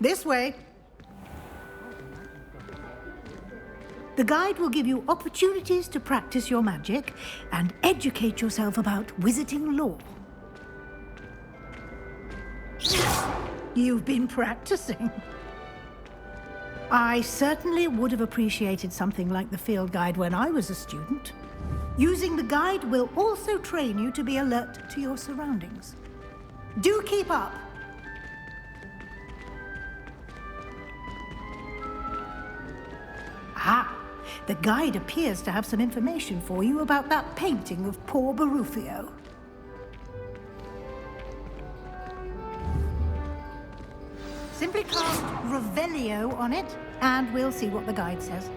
This way. The guide will give you opportunities to practice your magic and educate yourself about wizarding lore. You've been practicing. I certainly would have appreciated something like the field guide when I was a student. Using the guide will also train you to be alert to your surroundings. Do keep up. Ah, the guide appears to have some information for you about that painting of poor Barufio. Simply cast Revelio on it, and we'll see what the guide says.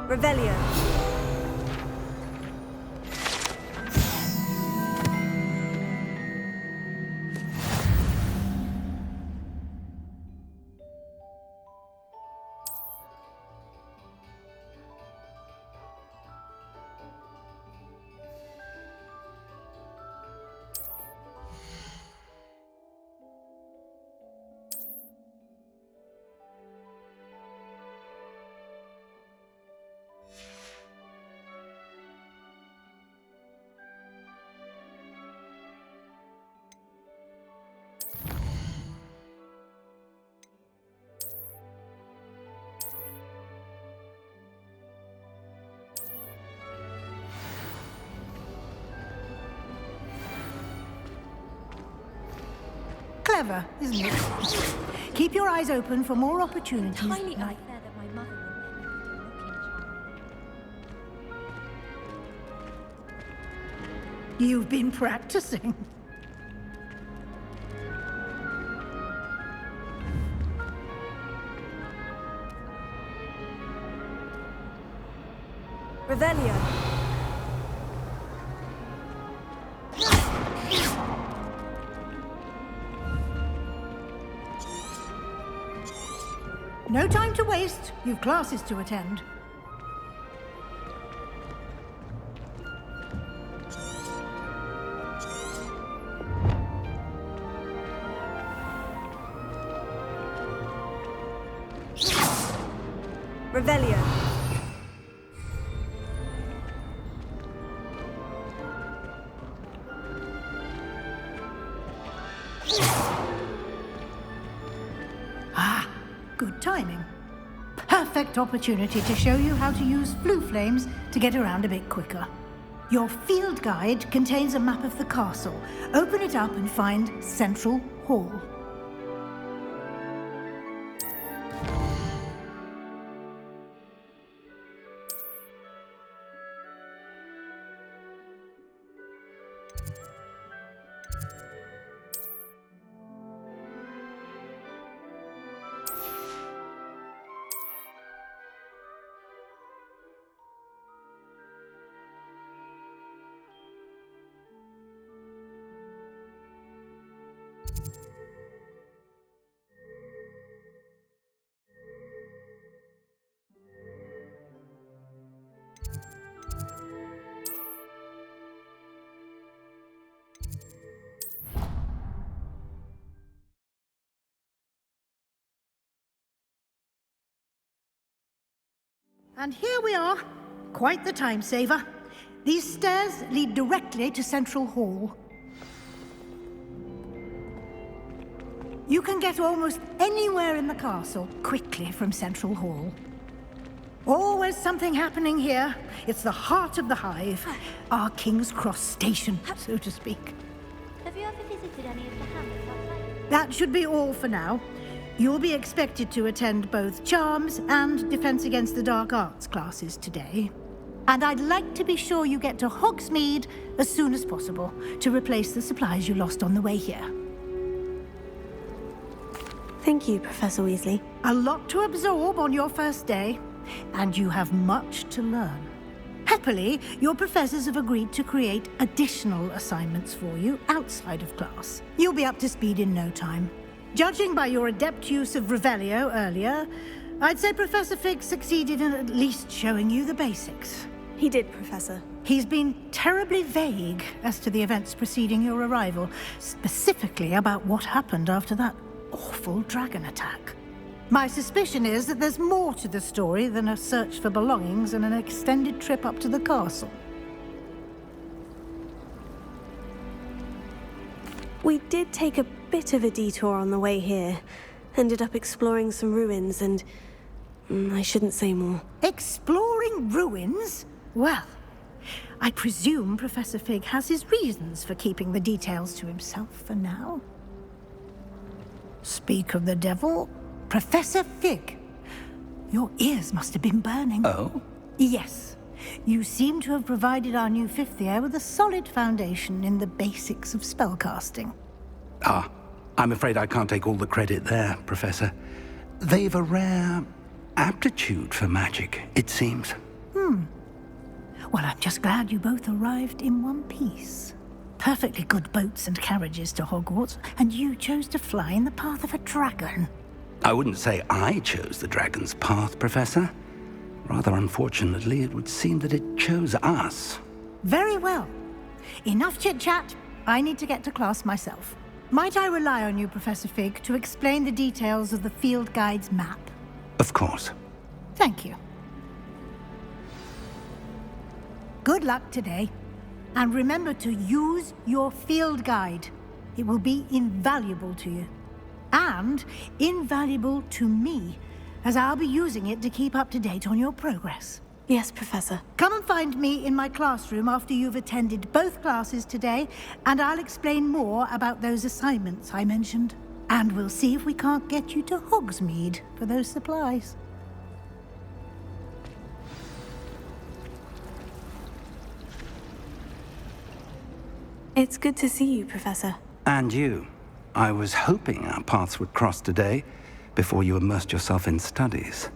Revelio. Clever, isn't it? Keep your eyes open for more opportunities. Tiny eye there that my mother wouldn't let me looking. You've been practicing. Revelio. No time to waste. You've classes to attend. Revelio. Good timing. Perfect opportunity to show you how to use flue flames to get around a bit quicker. Your field guide contains a map of the castle. Open it up and find Central Hall. And here we are. Quite the time saver. These stairs lead directly to Central Hall. You can get almost anywhere in the castle quickly from Central Hall. Always something happening here. It's the heart of the hive. Our King's Cross station, so to speak. Have you ever visited any of the hamlets outside? That should be all for now. You'll be expected to attend both Charms and Defense Against the Dark Arts classes today. And I'd like to be sure you get to Hogsmeade as soon as possible to replace the supplies you lost on the way here. Thank you, Professor Weasley. A lot to absorb on your first day, and you have much to learn. Happily, your professors have agreed to create additional assignments for you outside of class. You'll be up to speed in no time. Judging by your adept use of Revelio earlier, I'd say Professor Fig succeeded in at least showing you the basics. He did, Professor. He's been terribly vague as to the events preceding your arrival, specifically about what happened after that awful dragon attack. My suspicion is that there's more to the story than a search for belongings and an extended trip up to the castle. We did take a bit of a detour on the way here. Ended up exploring some ruins and... I shouldn't say more. Exploring ruins? Well, I presume Professor Fig has his reasons for keeping the details to himself for now. Speak of the devil, Professor Fig. Your ears must have been burning. Oh? Yes. You seem to have provided our new fifth year with a solid foundation in the basics of spellcasting. Ah, I'm afraid I can't take all the credit there, Professor. They've a rare aptitude for magic, it seems. Well, I'm just glad you both arrived in one piece. Perfectly good boats and carriages to Hogwarts, and you chose to fly in the path of a dragon. I wouldn't say I chose the dragon's path, Professor. Rather unfortunately, it would seem that it chose us. Very well. Enough chit-chat. I need to get to class myself. Might I rely on you, Professor Fig, to explain the details of the field guide's map? Of course. Thank you. Good luck today. And remember to use your field guide. It will be invaluable to you. And invaluable to me, as I'll be using it to keep up to date on your progress. Yes, Professor. Come and find me in my classroom after you've attended both classes today, and I'll explain more about those assignments I mentioned. And we'll see if we can't get you to Hogsmeade for those supplies. It's good to see you, Professor. And you. I was hoping our paths would cross today, before you immersed yourself in studies.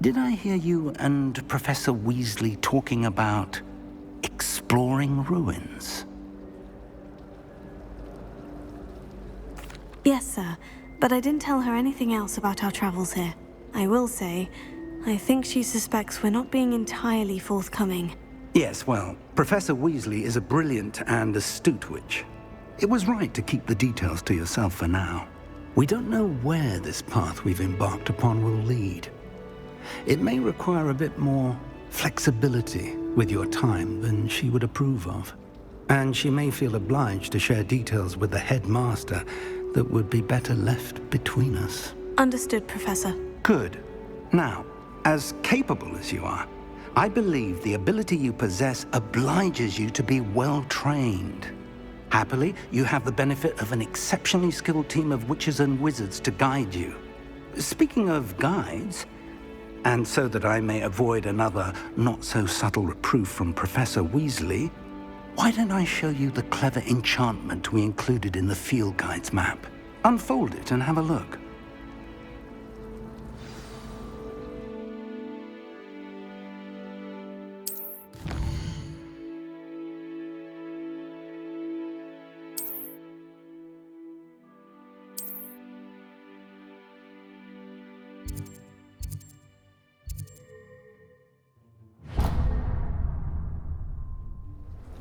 Did I hear you and Professor Weasley talking about exploring ruins? Yes, sir. But I didn't tell her anything else about our travels here. I will say, I think she suspects we're not being entirely forthcoming. Yes, well, Professor Weasley is a brilliant and astute witch. It was right to keep the details to yourself for now. We don't know where this path we've embarked upon will lead. It may require a bit more flexibility with your time than she would approve of. And she may feel obliged to share details with the headmaster that would be better left between us. Understood, Professor. Good. Now, as capable as you are, I believe the ability you possess obliges you to be well-trained. Happily, you have the benefit of an exceptionally skilled team of witches and wizards to guide you. Speaking of guides, and so that I may avoid another not-so-subtle reproof from Professor Weasley, why don't I show you the clever enchantment we included in the field guide's map? Unfold it and have a look.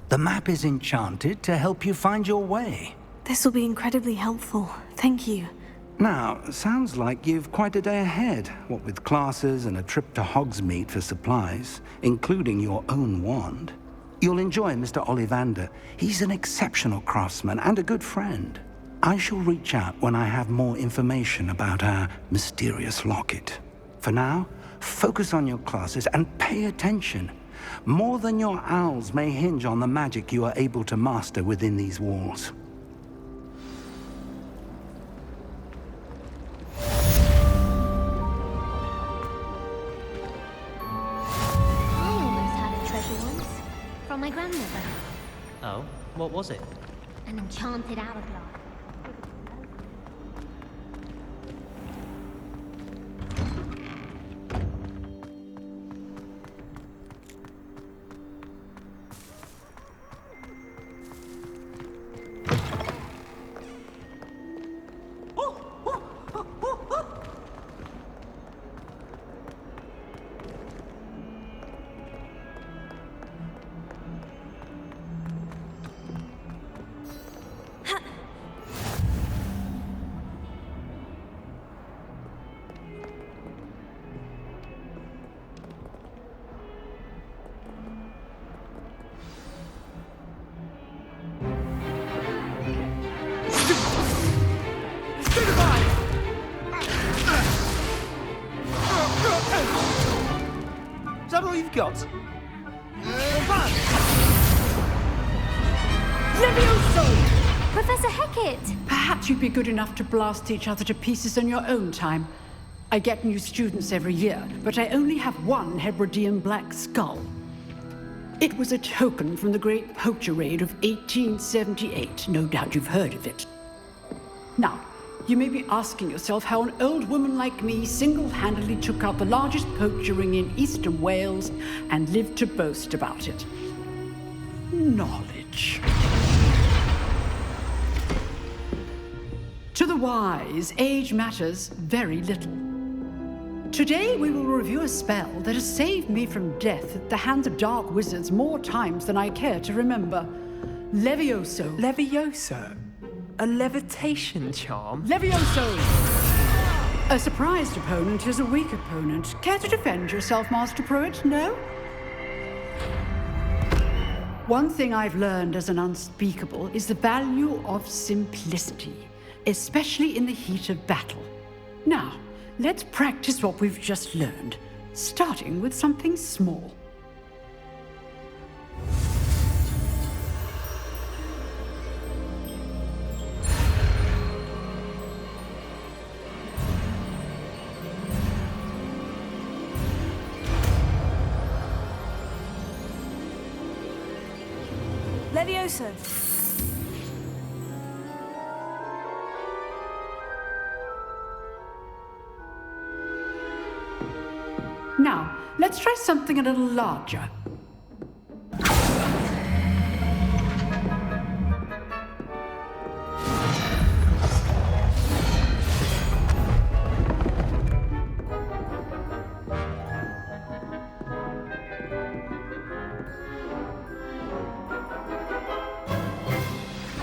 The map is enchanted to help you find your way. This will be incredibly helpful. Thank you. Now, sounds like you've quite a day ahead, what with classes and a trip to Hogsmeade for supplies, including your own wand. You'll enjoy Mr. Ollivander. He's an exceptional craftsman and a good friend. I shall reach out when I have more information about our mysterious locket. For now, focus on your classes and pay attention. More than your owls may hinge on the magic you are able to master within these walls. I almost had a treasure once. From my grandmother. Oh, what was it? An enchanted hourglass. got? Levioso! Professor Hecat! Perhaps you'd be good enough to blast each other to pieces on your own time. I get new students every year, but I only have one Hebridean black skull. It was a token from the Great Poacher Raid of 1878. No doubt you've heard of it. Now, you may be asking yourself how an old woman like me single-handedly took out the largest poacher ring in eastern Wales and lived to boast about it. Knowledge. To the wise, age matters very little. Today we will review a spell that has saved me from death at the hands of dark wizards more times than I care to remember. Levioso. Levioso? A levitation charm? Levioso! A surprised opponent is a weak opponent. Care to defend yourself, Master Pruitt? No? One thing I've learned as an unspeakable is the value of simplicity, especially in the heat of battle. Now, let's practice what we've just learned, starting with something small. Levioso! Now, let's try something a little larger.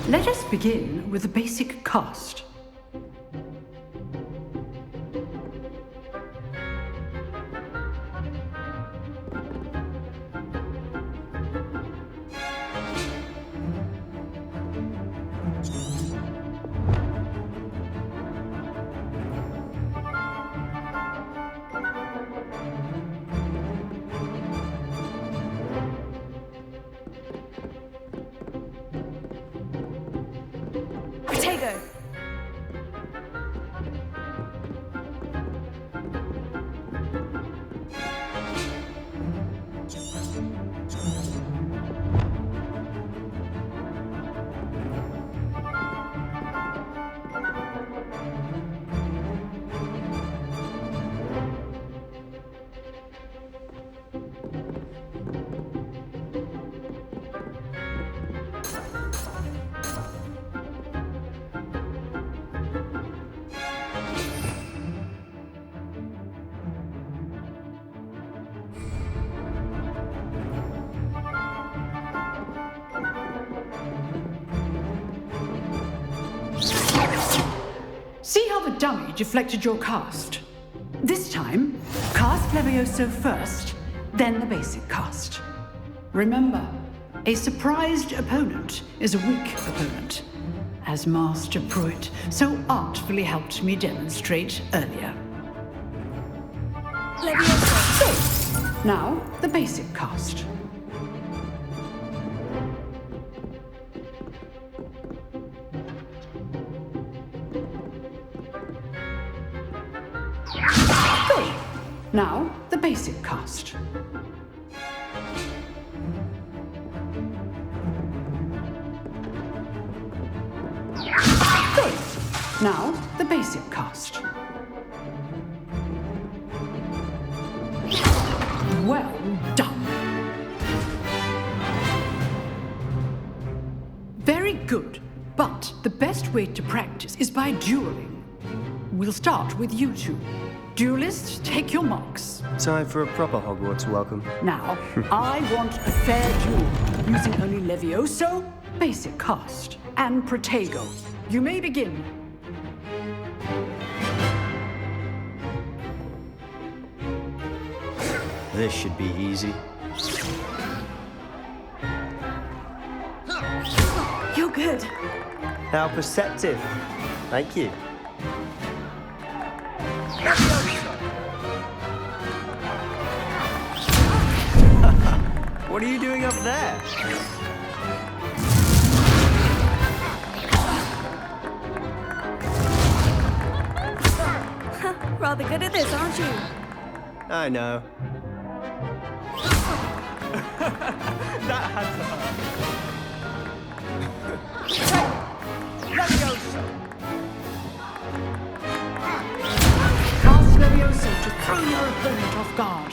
Let us begin with the basic cast. Protego! See how the dummy deflected your cast? This time, cast Levioso first, then the basic cast. Remember, a surprised opponent is a weak opponent, as Master Pruitt so artfully helped me demonstrate earlier. Levioso! So, now the basic cast. Good. Now, the basic cast. Good. Now, the basic cast. Well done. Very good. But the best way to practice is by dueling. We'll start with you two. Duelists, take your marks. Time for a proper Hogwarts welcome. Now, I want a fair duel, using only Levioso, basic cast, and Protego. You may begin. This should be easy. You're good. How perceptive. Thank you. What are you doing up there? Rather good at this, aren't you? I know. That had to hurt. Levioso! Cast Levioso to throw your opponent off guard.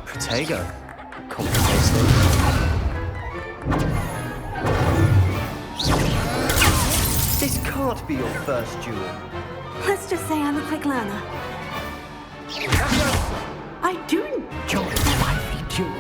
Protego. Complicates things. This can't be your first duel. Let's just say I'm a quick learner. I do enjoy a lively duel.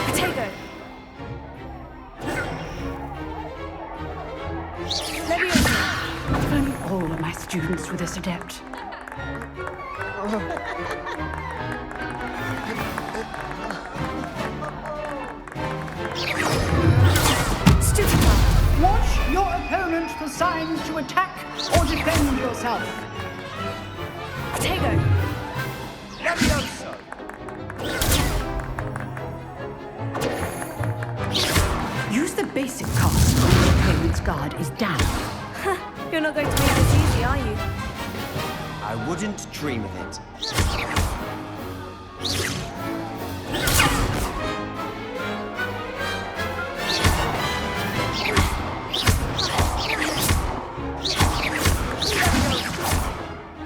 Protego. If only all of my students were this adept. Stupid. Watch your opponent for signs to attack or defend yourself. Protego. Levioso! Use the basic cast when your opponent's guard is down. You're not going to make this easy, are you? I wouldn't dream of it.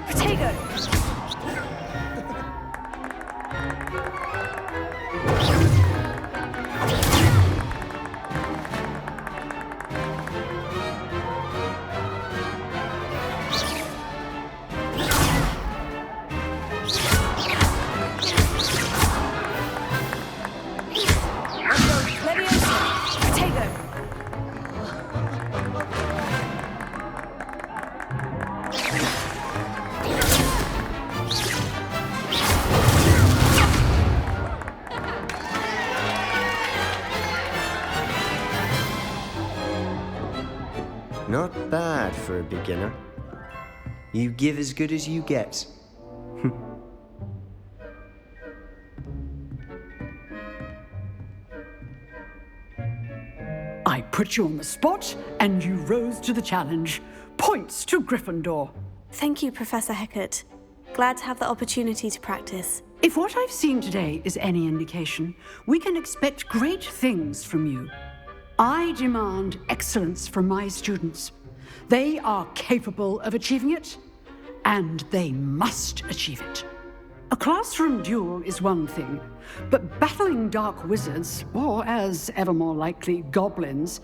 Protego. Levioso. Protego. Not bad for a beginner. You give as good as you get. I put you on the spot, and you rose to the challenge. Points to Gryffindor. Thank you, Professor Hecat. Glad to have the opportunity to practice. If what I've seen today is any indication, we can expect great things from you. I demand excellence from my students. They are capable of achieving it, and they must achieve it. A classroom duel is one thing, but battling dark wizards, or as ever more likely, goblins,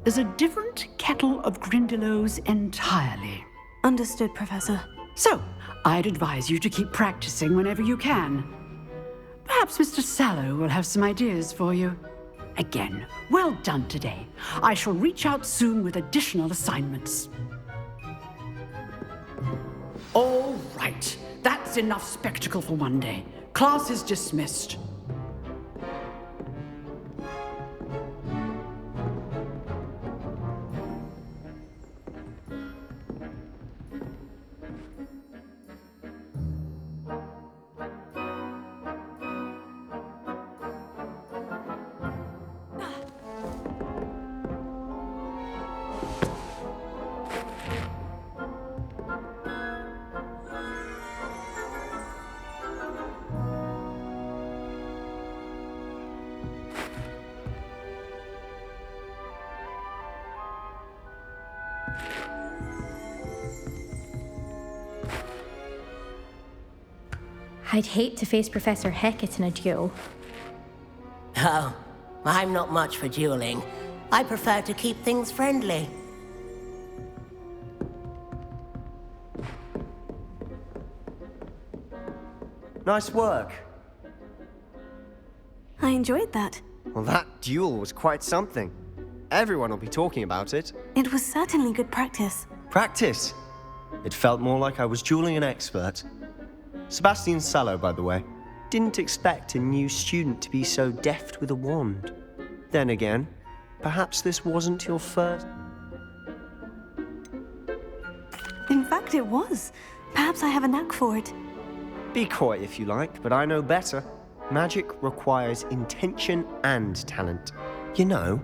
is a different kettle of Grindylows entirely. Understood, Professor. So, I'd advise you to keep practicing whenever you can. Perhaps Mr. Sallow will have some ideas for you. Again, well done today. I shall reach out soon with additional assignments. All right, that's enough spectacle for one day. Class is dismissed. I'd hate to face Professor Hecat in a duel. Oh, I'm not much for dueling. I prefer to keep things friendly. Nice work. I enjoyed that. Well, that duel was quite something. Everyone will be talking about it. It was certainly good practice. Practice? It felt more like I was dueling an expert. Sebastian Sallow, by the way. Didn't expect a new student to be so deft with a wand. Then again, perhaps this wasn't your first... In fact, it was. Perhaps I have a knack for it. Be coy if you like, but I know better. Magic requires intention and talent. You know,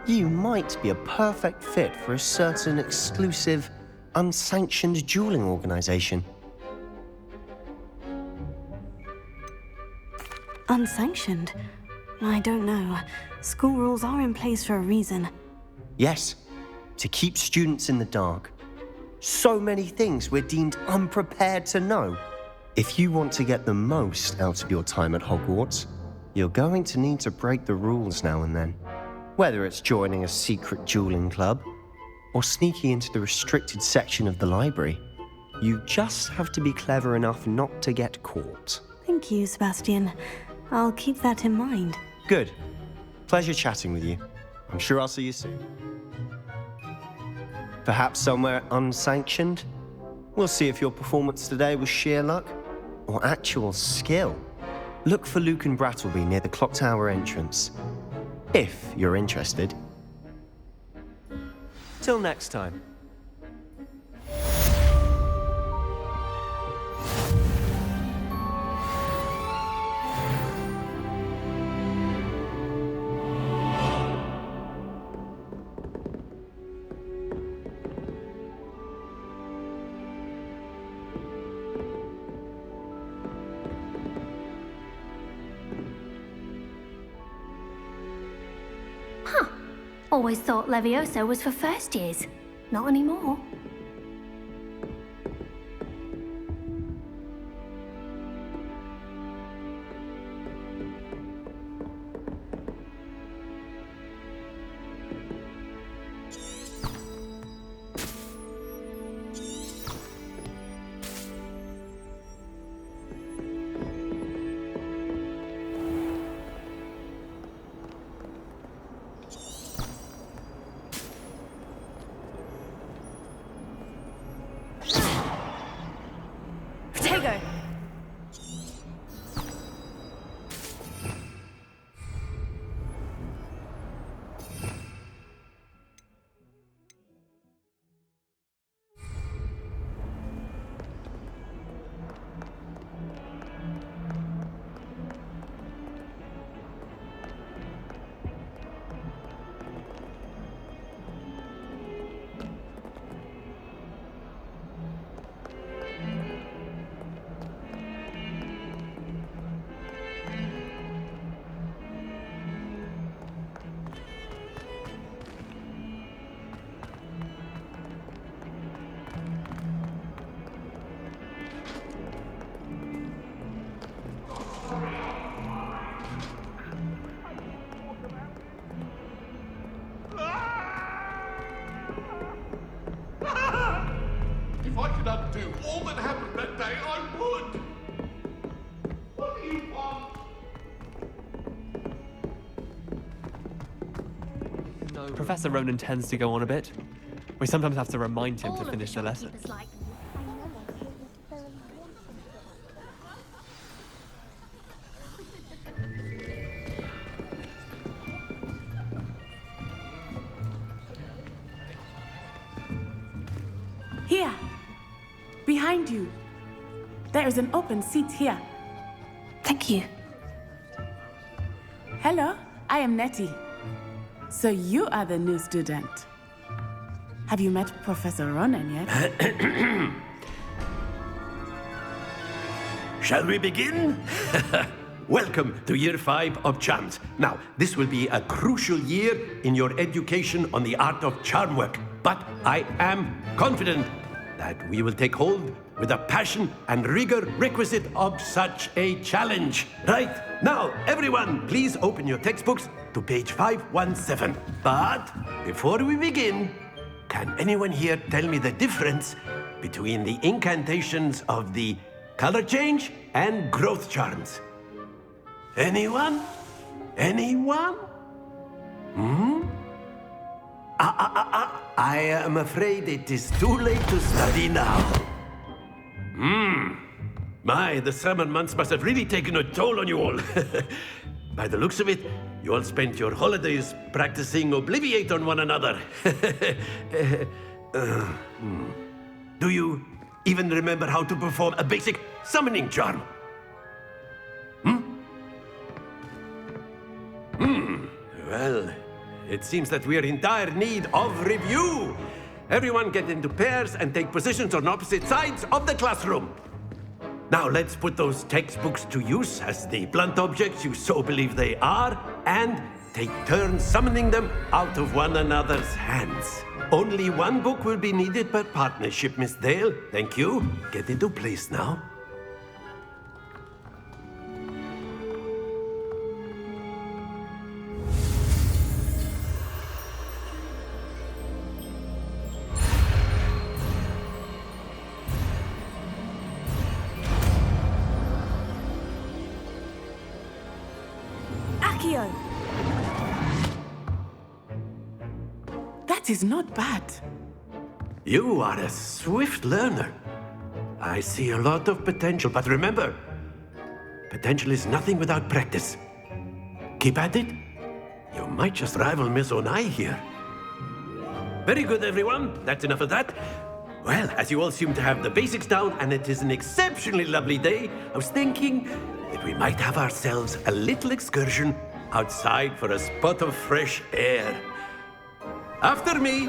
you might be a perfect fit for a certain exclusive, unsanctioned dueling organization. Unsanctioned? I don't know. School rules are in place for a reason. Yes, to keep students in the dark. So many things we're deemed unprepared to know. If you want to get the most out of your time at Hogwarts, you're going to need to break the rules now and then. Whether it's joining a secret dueling club or sneaking into the restricted section of the library, you just have to be clever enough not to get caught. Thank you, Sebastian. I'll keep that in mind. Good. Pleasure chatting with you. I'm sure I'll see you soon. Perhaps somewhere unsanctioned? We'll see if your performance today was sheer luck or actual skill. Look for Luke and Brattleby near the clock tower entrance, if you're interested. Till next time. Always thought Levioso was for first years. Not anymore. If I could undo all that happened that day, I would! What do you want? No, Professor Ronan tends to go on a bit. We sometimes have to remind him to All finish of the the lesson. shopkeepers like me. Here, behind you. There is an open seat here. Thank you. Hello, I am Nettie. So you are the new student. Have you met Professor Ronan yet? Shall we begin? Welcome to Year 5 of Charms. Now, this will be a crucial year in your education on the art of charm work. But I am confident that we will take hold with the passion and rigor requisite of such a challenge. Right, now, everyone, please open your textbooks to page 517. But before we begin, can anyone here tell me the difference between the incantations of the color change and growth charms? Anyone? Anyone? I am afraid it is too late to study now. My, the summer months must have really taken a toll on you all. By the looks of it, you all spent your holidays practicing Obliviate on one another. Do you even remember how to perform a basic summoning charm? Well, it seems that we are in dire need of review. Everyone get into pairs and take positions on opposite sides of the classroom. Now let's put those textbooks to use as the blunt objects you so believe they are, and take turns summoning them out of one another's hands. Only one book will be needed per partnership, Miss Dale. Thank you. Get into place now. That is not bad. You are a swift learner. I see a lot of potential, but remember, potential is nothing without practice. Keep at it. You might just rival Miss Onai here. Very good, everyone. That's enough of that. Well, as you all seem to have the basics down, and it is an exceptionally lovely day, I was thinking that we might have ourselves a little excursion outside for a spot of fresh air. After me,